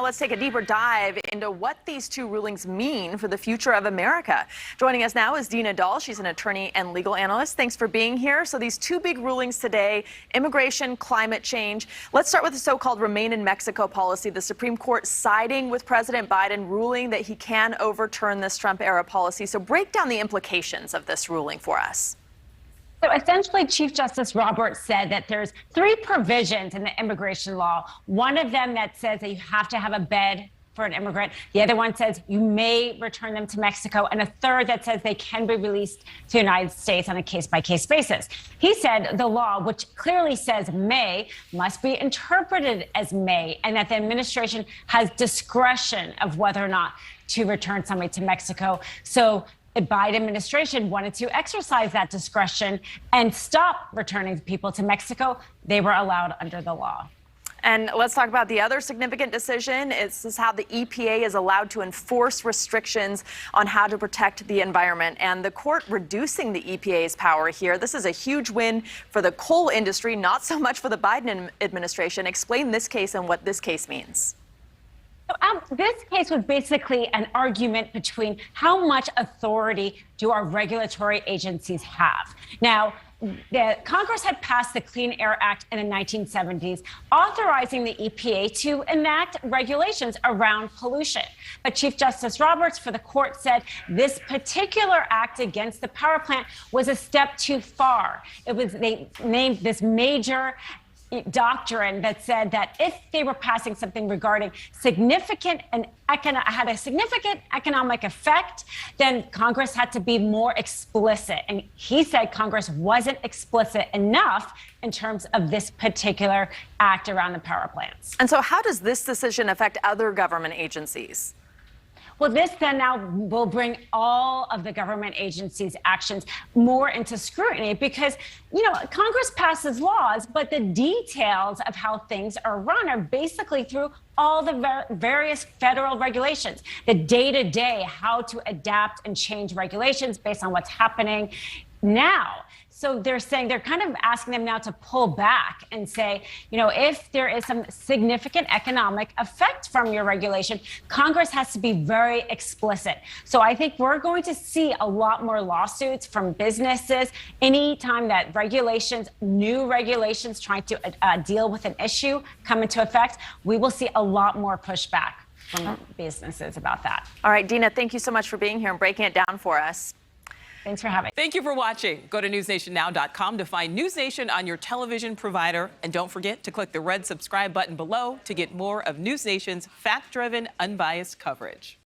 let's take a deeper dive into what these two rulings mean for the future of America. Joining us now is Dina Doll. She's an attorney and legal analyst. Thanks for being here. So these two big rulings today, immigration, climate change. Let's start with the so-called Remain in Mexico policy. The Supreme Court siding with President Biden, ruling that he can overturn this Trump-era policy. So break down the implications of this ruling for us. So essentially, Chief Justice Roberts said that there's three provisions in the immigration law. One of them that says that you have to have a bed for an immigrant. The other one says you may return them to Mexico. And a third that says they can be released to the United States on a case-by-case basis. He said the law, which clearly says may, must be interpreted as may, and that the administration has discretion of whether or not to return somebody to Mexico. So the Biden administration wanted to exercise that discretion and stop returning people to Mexico. They were allowed under the law. And let's talk about the other significant decision. This is how the EPA is allowed to enforce restrictions on how to protect the environment. And the court reducing the EPA's power here. This is a huge win for the coal industry, not so much for the Biden administration. Explain this case and what this case means. This case was basically an argument between how much authority do our regulatory agencies have. Now, Congress had passed the Clean Air Act in the 1970s, authorizing the EPA to enact regulations around pollution. But Chief Justice Roberts for the court said this particular act against the power plant was a step too far. They named this major doctrine that said that if they were passing something regarding had a significant economic effect, then Congress had to be more explicit. And he said Congress wasn't explicit enough in terms of this particular act around the power plants. And so how does this decision affect other government agencies? Well, this then now will bring all of the government agencies' actions more into scrutiny because, Congress passes laws, but the details of how things are run are basically through all the various federal regulations, the day-to-day, how to adapt and change regulations based on what's happening now. So they're kind of asking them now to pull back and say, if there is some significant economic effect from your regulation, Congress has to be very explicit. So I think we're going to see a lot more lawsuits from businesses anytime that new regulations trying to deal with an issue come into effect. We will see a lot more pushback from businesses about that. All right, Dina, thank you so much for being here and breaking it down for us. Thanks for having me. Thank you for watching. Go to newsnationnow.com to find NewsNation on your television provider. And don't forget to click the red subscribe button below to get more of NewsNation's fact-driven, unbiased coverage.